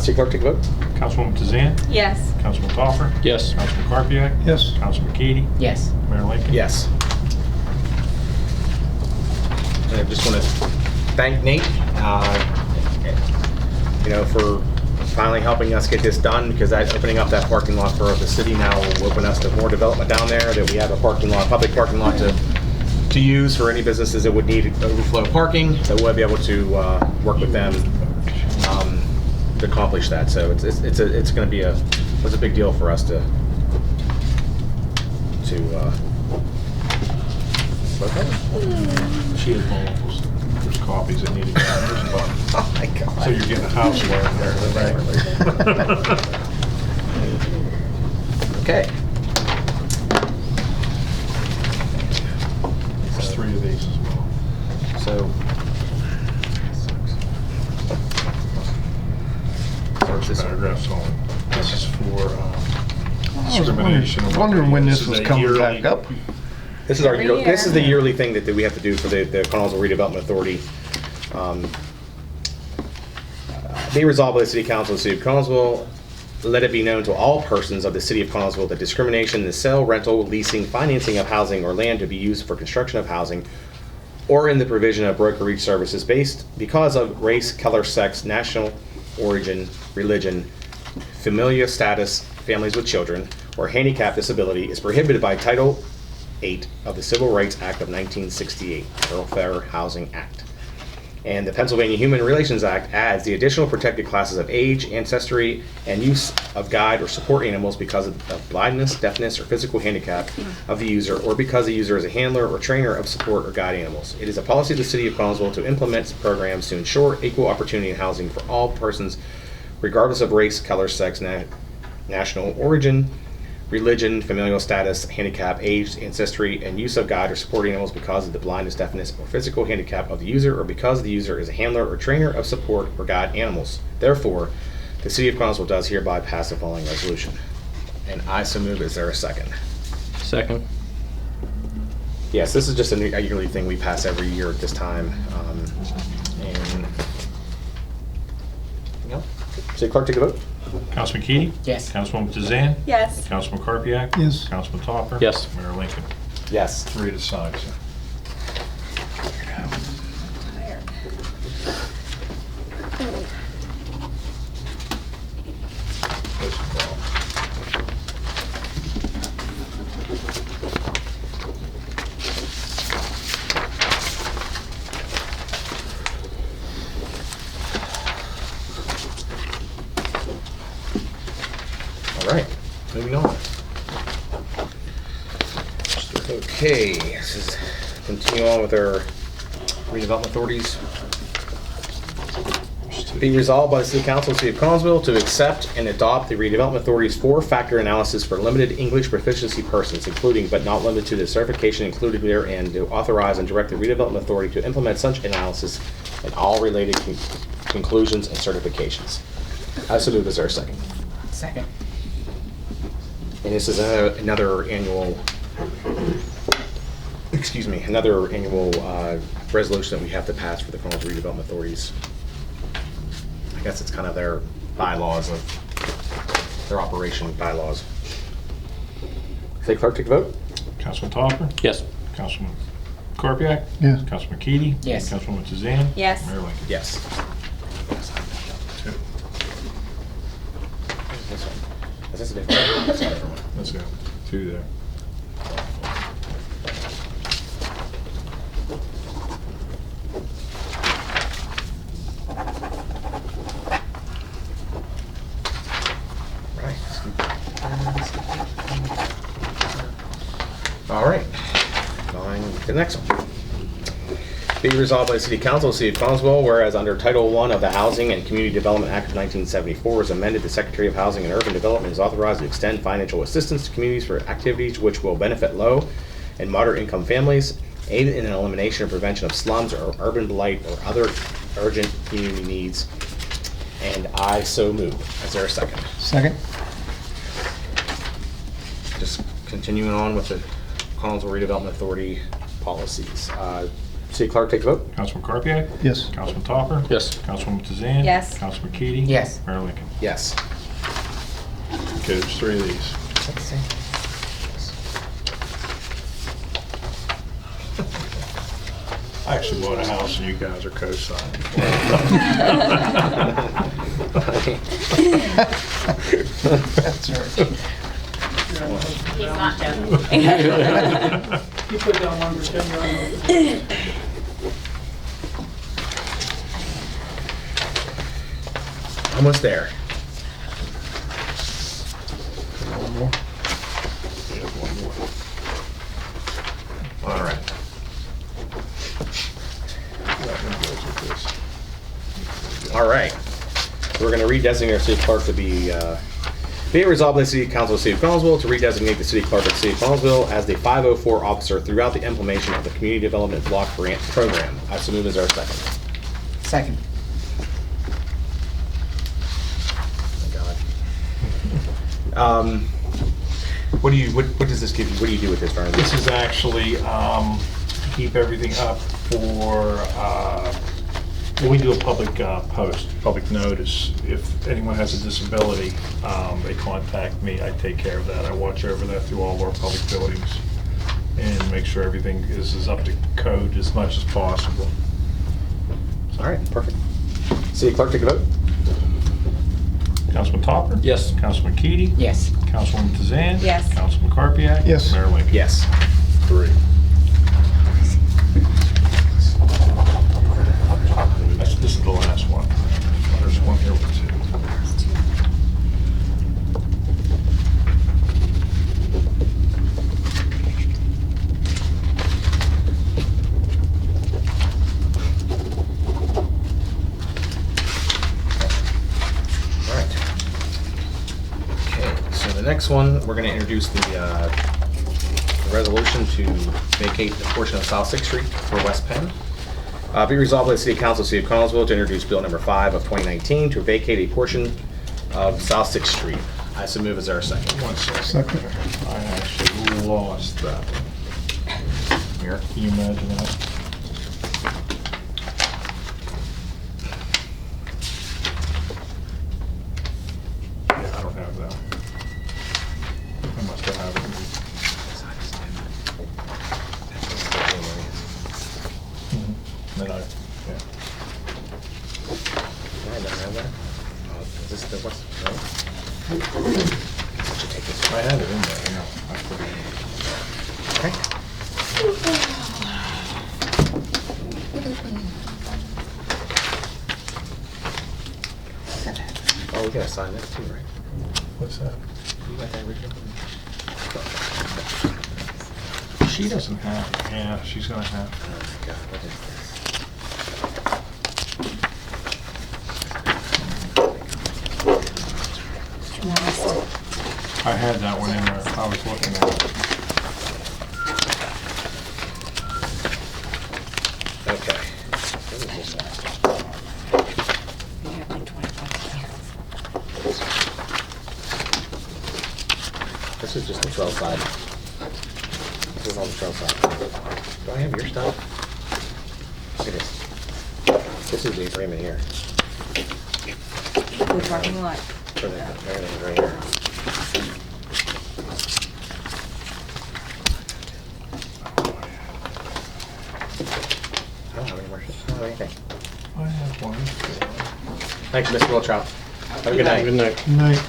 City Clerk, take a vote. Councilwoman Tazan? Yes. Councilman Toffer? Yes. Councilman Karpiak? Yes. Councilman Keady? Yes. Mayor Lincoln? Yes. And I just want to thank Nate, for finally helping us get this done, because that opening up that parking lot for the city now will open us to more development down there, that we have a parking lot, public parking lot to use for any businesses that would need overflow parking, that we'll be able to work with them to accomplish that. So it's going to be was a big deal for us to look at it. She has multiples. There's copies that need to go out. There's a bunch. Oh my God. So you're getting a house loan there. Okay. There's 3 of these as well. So. First paragraph's on. This is for I was discrimination. wondering when this is was a coming yearly- back up. This is Every year. this is the yearly thing that we have to do for the Connellsville Redevelopment Authority. Be resolved by the City Council of the City of Connellsville. Let it be known to all persons of the City of Connellsville that discrimination in the sale, rental, leasing, financing of housing or land to be used for construction of housing or in the provision of brokerage services based because of race, color, sex, national origin, religion, familial status, families with children, or handicap disability is prohibited by Title 8 of the Civil Rights Act of 1968, Fair Housing Act. And the Pennsylvania Human Relations Act adds the additional protected classes of age, ancestry, and use of guide or support animals because of blindness, deafness, or physical handicap of the user, or because the user is a handler or trainer of support or guide animals. It is a policy of the City of Connellsville to implement programs to ensure equal opportunity in housing for all persons, regardless of race, color, sex, national origin, religion, familial status, handicap, age, ancestry, and use of guide or support animals because of the blindness, deafness, or physical handicap of the user, or because the user is a handler or trainer of support or guide animals. Therefore, the City of Connellsville does hereby pass the following resolution. And I so move. Is there a second? Second. Yes, this is just a yearly thing we pass every year at this time. And City Clerk, take a vote. Councilman Keady? Yes. Councilwoman Tazan? Yes. Councilman Karpiak? Yes. Councilman Toffer? Yes. Mayor Lincoln? Yes. 3 to sign, sir. This is all. All right, moving on. Okay, this is continue on with our redevelopment authorities. Be resolved by the City Council of the City of Connellsville to accept and adopt the redevelopment authority's 4-factor analysis for limited English proficiency persons, including but not limited to the certification included therein, to authorize and direct the redevelopment authority to implement such analysis and all related conclusions and certifications. I so move. Is there a second? Second. And this is another annual, another annual resolution that we have to pass for the Connellsville Redevelopment Authorities. I guess it's kind of their bylaws of their operation bylaws. City Clerk, take a vote. Councilman Toffer? Yes. Councilman Karpiak? Yes. Councilman Keady? Yes. Councilwoman Tazan? Yes. Mayor Lincoln? Yes. 2. Is this a different one? That's a different one. Let's go. 2 there. Right. All right. Going to the next one. Be resolved by the City Council of the City of Connellsville, whereas under Title I of the Housing and Community Development Act of 1974 as amended, the Secretary of Housing and Urban Development is authorized to extend financial assistance to communities for activities which will benefit low and moderate income families, aid in an elimination or prevention of slums or urban blight or other urgent community needs. And I so move. Is there a second? Second. Just continuing on with the Connellsville Redevelopment Authority policies. City Clerk, take the vote. Councilman Carpio? Yes. Councilman Topper? Yes. Councilwoman Tazan? Yes. Councilman Keady? Yes. Mayor Lincoln? Yes. Okay, there's 3 of these. I actually bought a house and you guys are co-signing. That's right. He's not joking. You put down one for 10 yards. Almost there. One more? Yeah, one more. All right. That one goes with this. All right. We're going to redesignate our city clerk to be it resolved by the City Council of the City of Collinsville to redesignate the city clerk of the City of Collinsville as the 504 officer throughout the implementation of the Community Development Block Grant Program. I so move as our second. Second. Oh, God. What does this give you? What do you do with this, Brian? This is actually keep everything up for, when we do a public post, public notice. If anyone has a disability, they contact me. I take care of that. I watch over that through all of our public buildings and make sure everything is up to code as much as possible. All right, perfect. City Clerk, take a vote. Councilman Topper? Yes. Councilman Keady? Yes. Councilwoman Tazan? Yes. Councilman Carpiak? Yes. Mayor Lincoln? Yes. 3. This is the last one. There's one here with 2. All right. Okay, so the next one, we're going to introduce the resolution to vacate the portion of South Sixth Street for West Penn. Be resolved by the City Council of the City of Collinsville to introduce Bill number 5 of 2019 to vacate a portion of South Sixth Street. I so move as our second. 1 second. Second. I actually lost that one. Here. Can you imagine that? Yeah, I don't have that. I must have had it. Then I, yeah. I don't have that. Is this the what's no? Should take this. I had it in there, I know. I forgot. Okay. Oh, we gotta sign that too, right? What's that? You got that original? She doesn't have it. Yeah, she's gonna have it. Oh my God, what is this? I had that one in there. I was looking at it. Okay. What is this at? You have like 25 This is just the trail side. This is on the trail side. Do I have your stuff? Look at this. This is the agreement here. The parking lot. For the, everything's right here. I don't have any more. I don't have anything. I have one. Thanks, Mr. Wiltrout. Have a good night. Good night. Good night.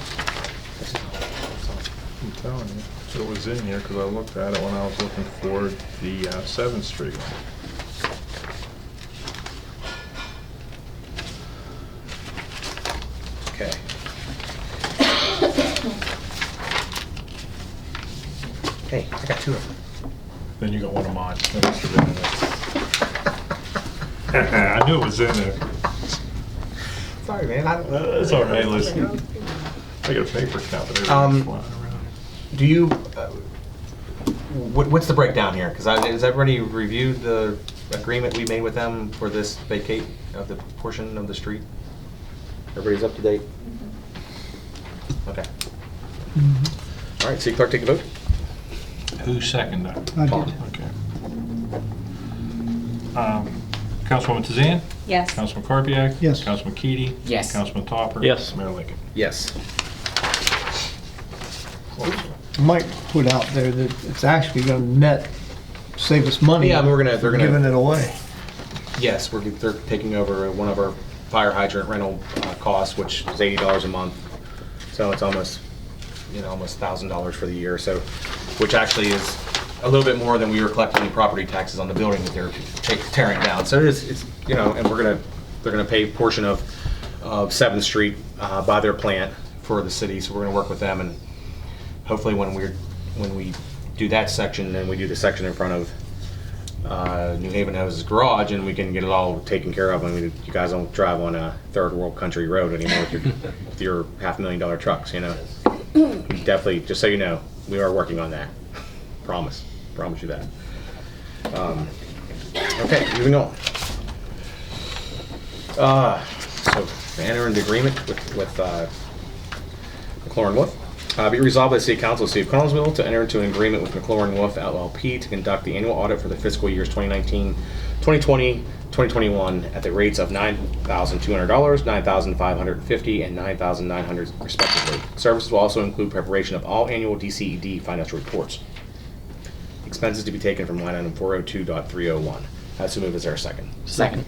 I'm telling you. So it was in here because I looked at it when I was looking for the 7th Street one. Okay. Hey, I got 2 of them. Then you got one of mine. That must have been in there. I knew it was in there. Sorry, man. I don't It's all right, listen. I got a paper cap and everything Um, flying around. Do you, what's the breakdown here? Because has everybody reviewed the agreement we made with them for this vacate of the portion of the street? Everybody's up to date? Okay. All right, City Clerk, take a vote. Who seconded that? I Paul. did. Okay. Councilwoman Tazan? Yes. Councilman Kubiak? Yes. Councilman Keady? Yes. Councilman Topper? Yes. Mayor Lincoln? Yes. Might put out there that it's actually gonna net save us money. Yeah, I mean, they're gonna. Giving it away. Yes, they're taking over one of our fire hydrant rental costs, which is $80 a month. So it's almost $1,000 for the year. So, which actually is a little bit more than we were collecting in property taxes on the building that they're tearing down. So it's and they're gonna pay a portion of 7th Street by their plant for the city. So we're gonna work with them, and hopefully when we do that section, then we do the section in front of New Haven Hoses Garage, and we can get it all taken care of. I mean, you guys don't drive on a third world country road anymore with your $500,000 trucks, you know. We definitely, just so you know, we are working on that. Promise you that. Okay, moving on. So enter into agreement with McLaurin Wolf. Be resolved by the City Council of the City of Collinsville to enter into an agreement with McLaurin Wolf LLP to conduct the annual audit for the fiscal years 2019, 2020, 2021 at the rates of $9,200, $9,550, and $9,900 respectively. Services will also include preparation of all annual DCED financial reports. Expenses to be taken from line item 402.301. That's the move. Is there a second? Second.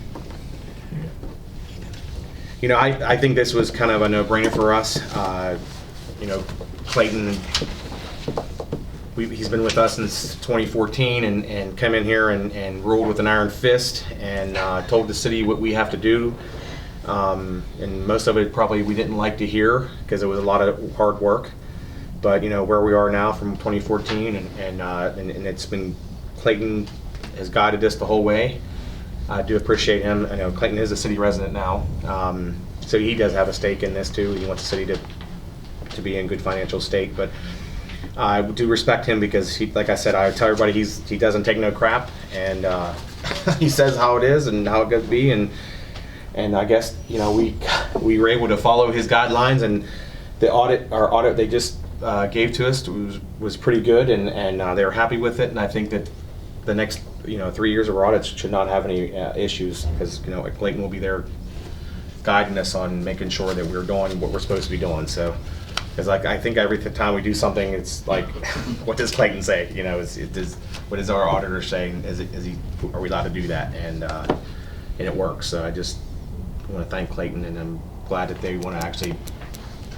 You know, I think this was kind of a no-brainer for us. You know, Clayton, he's been with us since 2014 and come in here and ruled with an iron fist and told the city what we have to do. And most of it probably we didn't like to hear because it was a lot of hard work. But, you know, where we are now from 2014 and it's been, Clayton has guided us the whole way. I do appreciate him. I know Clayton is a city resident now. So he does have a stake in this too. He wants the city to be in good financial state, but I do respect him because he, like I said, I tell everybody he doesn't take no crap, and he says how it is and how it could be, and I guess, you know, we were able to follow his guidelines, and our audit they just gave to us was pretty good, and they were happy with it, and I think that the next 3 years of our audits should not have any issues because Clayton will be there guiding us on making sure that we're doing what we're supposed to be doing. So. Because I think every time we do something, it's like, what does Clayton say? You know, what is our auditor saying? Are we allowed to do that? And it works. So I just want to thank Clayton, and I'm glad that they want to actually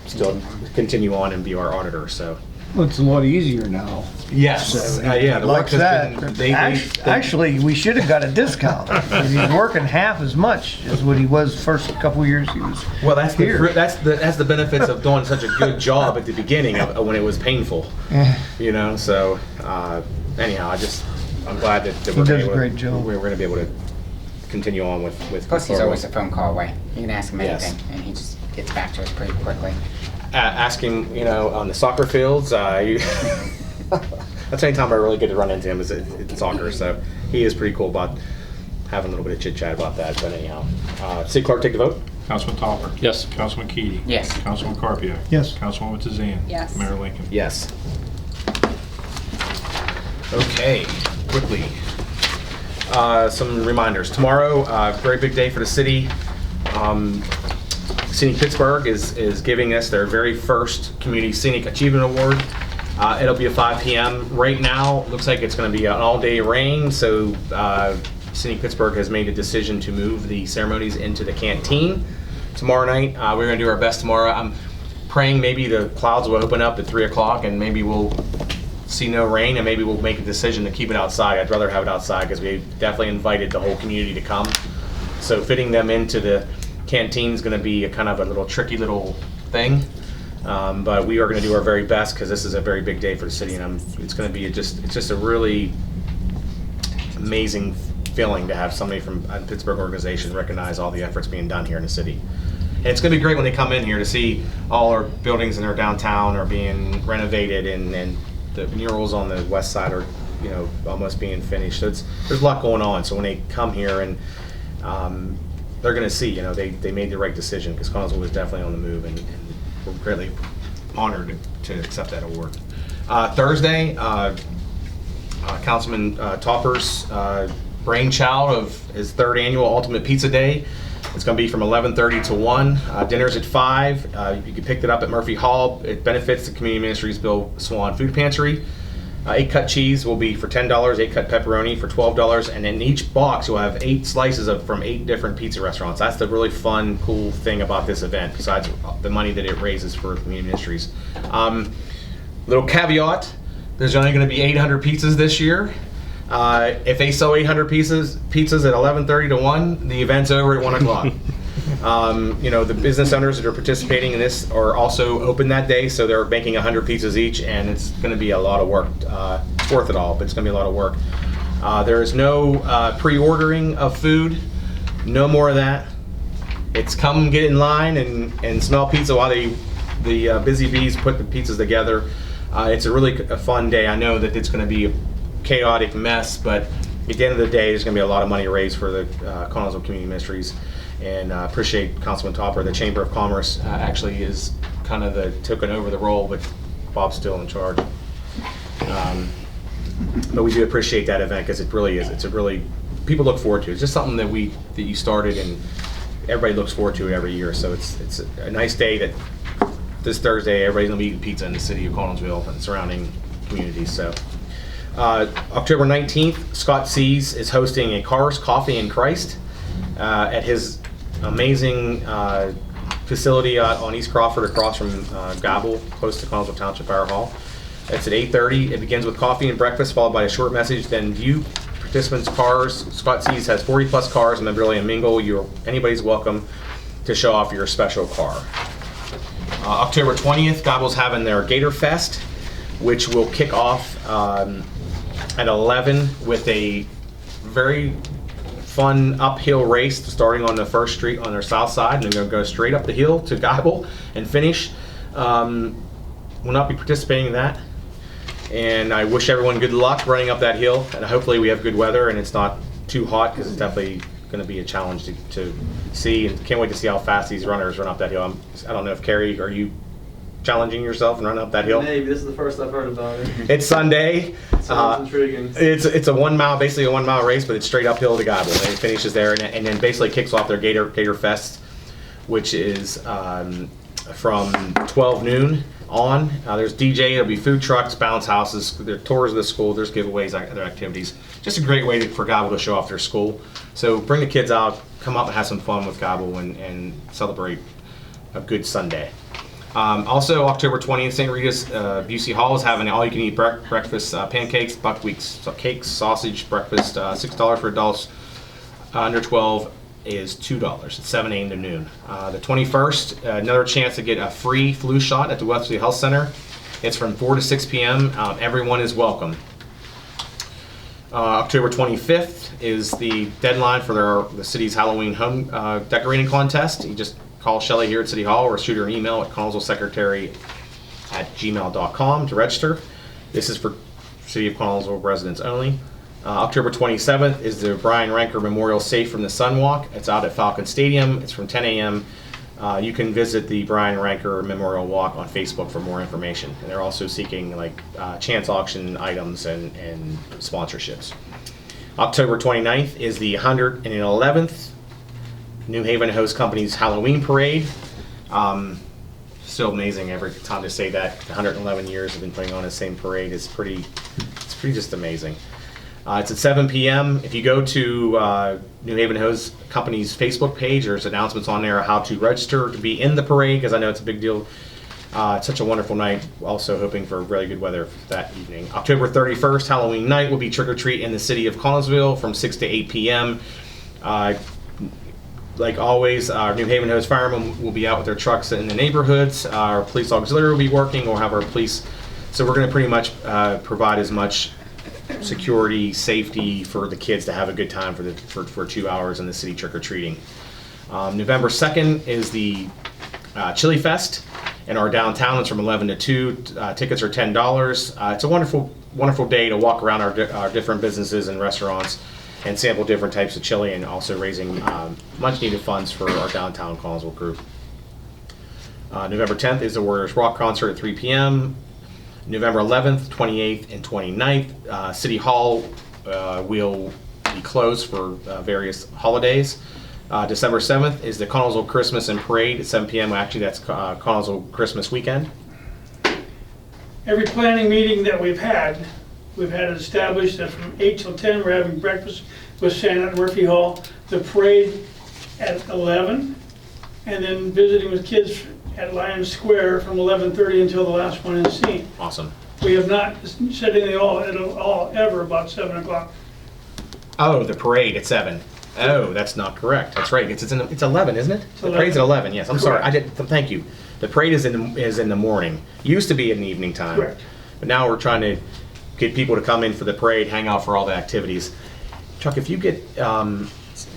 still continue on and be our auditor. So. Well, it's a lot easier now. Yes. So Yeah. The like work has that. been. They Actually, we should have got a discount. He's working half as much as what he was first couple of years he was Well, that's here. that's the benefits of doing such a good job at the beginning of when it was painful. You know. So anyhow, I'm glad that He we're does gonna a be able great to, job. we're going to be able to continue on with. Plus, he's always a phone call away. You can ask him Yes. anything, and he just gets back to us pretty quickly. Ask him, on the soccer fields. That's the only time I really get to run into him is in soccer. So he is pretty cool about having a little bit of chit chat about that. But anyhow, City Clerk, take the vote. Councilman Topper? Yes. Councilman Keady? Yes. Councilman Kubiak? Yes. Councilwoman Tazan? Yes. Mayor Lincoln? Yes. Okay, quickly. Some reminders. Tomorrow, very big day for the city. Scenic Pittsburgh is giving us their very first Community Scenic Achievement Award. It'll be at 5 p.m. Right now, it looks like it's going to be an all-day rain, so Scenic Pittsburgh has made a decision to move the ceremonies into the canteen tomorrow night. We're going to do our best tomorrow. I'm praying maybe the clouds will open up at 3 o'clock and maybe we'll see no rain, and maybe we'll make a decision to keep it outside. I'd rather have it outside because we definitely invited the whole community to come. So fitting them into the canteen is going to be a kind of a little tricky little thing. But we are going to do our very best because this is a very big day for the city, and it's going to be it's just a really amazing feeling to have somebody from a Pittsburgh organization recognize all the efforts being done here in the city. And it's going to be great when they come in here to see all our buildings in our downtown are being renovated, and the murals on the west side are almost being finished. So there's a lot going on. So when they come here and they're going to see, they made the right decision because Collinsville was definitely on the move, and we're greatly honored to accept that award. Thursday, Councilman Topper's brainchild of his third annual Ultimate Pizza Day. It's going to be from 11:30 to 1. Dinner's at 5. You can pick it up at Murphy Hall. It benefits the Community Ministries Bill Swan Food Pantry. 8-cut cheese will be for $10, 8-cut pepperoni for $12, and in each box you'll have 8 slices from 8 different pizza restaurants. That's the really fun, cool thing about this event, besides the money that it raises for Community Ministries. Little caveat, there's only going to be 800 pizzas this year. If they sell 800 pizzas at 11:30 to 1, the event's over at 1 o'clock. The business owners that are participating in this are also open that day, so they're making 100 pizzas each, and it's going to be a lot of work. It's worth it all, but it's going to be a lot of work. There is no pre-ordering of food, no more of that. It's come get in line and smell pizza while the busy bees put the pizzas together. It's a fun day. I know that it's going to be a chaotic mess, but at the end of the day, there's going to be a lot of money raised for the Connellsville Community Ministries. And appreciate Councilman Topper. The Chamber of Commerce actually is kind of taken over the role, but Bob's still in charge. But we do appreciate that event because it really is. People look forward to it. It's just something that you started and everybody looks forward to it every year. So it's a nice day that this Thursday everybody's gonna be eating pizza in the city of Connellsville and surrounding communities. So October 19th, Scott Seas is hosting a Cars, Coffee, and Christ at his amazing facility on East Crawford across from Gobble, close to Connellsville Township Fire Hall. It's at 8:30. It begins with coffee and breakfast, followed by a short message. Then view participants' cars. Scott Seas has 40 plus cars, memorabilia and mingle. Anybody's welcome to show off your special car. October 20th, Gobble's having their Gator Fest, which will kick off at 11 with a very fun uphill race starting on the first street on their south side, and they're going to go straight up the hill to Gobble and finish. Will not be participating in that, and I wish everyone good luck running up that hill, and hopefully we have good weather and it's not too hot, because it's definitely going to be a challenge to see, and can't wait to see how fast these runners run up that hill. I don't know if Carrie, are you challenging yourself and running up that hill? Maybe. This is the first I've heard about it. It's Sunday. Sounds intriguing. It's a 1 mile, basically a 1 mile race, but it's straight uphill to Gobble, and it finishes there, and then basically kicks off their Gator Fest, which is from 12 noon on. There's DJ, there'll be food trucks, bounce houses, there are tours of the school, there's giveaways, other activities. Just a great way for Gobble to show off their school. So bring the kids out, come out and have some fun with Gobble and celebrate a good Sunday. Also, October 20th, St. Rita's Busey Hall is having all-you-can-eat breakfast, pancakes, buckwheat cakes, sausage breakfast, $6 for adults. Under 12 is $2. It's 7 a.m. to noon. The 21st, another chance to get a free flu shot at the Wesley Health Center. It's from 4 to 6 p.m. Everyone is welcome. October 25th is the deadline for the city's Halloween home decorating contest. You just call Shelley here at City Hall or shoot her an email at connellsvillesecretary@gmail.com to register. This is for City of Connellsville residents only. October 27th is the Brian Ranker Memorial Safe from the Sun Walk. It's out at Falcon Stadium. It's from 10 a.m. You can visit the Brian Ranker Memorial Walk on Facebook for more information. And they're also seeking chance auction items and sponsorships. October 29th is the 111th New Haven Host Company's Halloween Parade. Still amazing every time to say that. 111 years have been putting on the same parade. It's pretty just amazing. It's at 7 p.m. If you go to New Haven Hose Company's Facebook page, there's announcements on there how to register to be in the parade, because I know it's a big deal. It's such a wonderful night. Also hoping for really good weather that evening. October 31st, Halloween night, will be trick or treat in the city of Connellsville from 6 to 8 p.m. Like always, our New Haven Hose firemen will be out with their trucks in the neighborhoods. Our police auxiliary will be working. We'll have our police. So we're going to pretty much provide as much security, safety for the kids to have a good time for 2 hours in the city trick-or-treating. November 2nd is the Chili Fest in our downtown. It's from 11 to 2. Tickets are $10. It's a wonderful day to walk around our different businesses and restaurants and sample different types of chili, and also raising much needed funds for our downtown Connellsville group. November 10th is the Warriors Rock Concert at 3 p.m. November 11th, 28th, and 29th, City Hall will be closed for various holidays. December 7th is the Connellsville Christmas and Parade at 7 p.m. Actually, that's Connellsville Christmas weekend. Every planning meeting that we've had it established that from 8 till 10, we're having breakfast with Santa at Murphy Hall, the parade at 11, and then visiting with kids at Lions Square from 11:30 until the last one is seen. Awesome. We have not said anything at all ever about 7 o'clock. Oh, the parade at 7. Oh, that's not correct. That's right. It's 11, isn't it? The 11. parade's at 11. Yes, I'm sorry. Correct. Thank you. The parade is in the morning. Used to be in the evening time. Correct. But now we're trying to get people to come in for the parade, hang out for all the activities. Chuck, if you get, do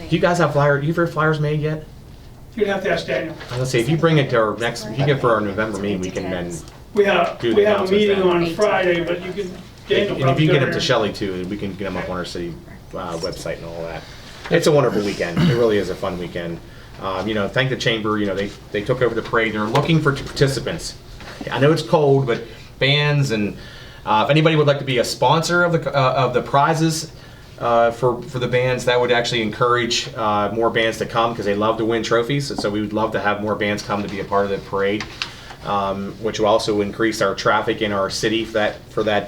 you guys have flyers? You've heard flyers made yet? You'd have to ask Daniel. Let's see. If you bring it to our next, if you get for our November meeting, we can then. We have Do the a announcements meeting then. on Friday, but you can, Daniel And if probably you get go them to there. Shelley too, we can get them up on our city website and all that. It's a wonderful weekend. It really is a fun weekend. Thank the chamber. They took over the parade. They're looking for participants. I know it's cold, but bands and if anybody would like to be a sponsor of the prizes for the bands, that would actually encourage more bands to come because they love to win trophies. And so we would love to have more bands come to be a part of the parade, which will also increase our traffic in our city for that day.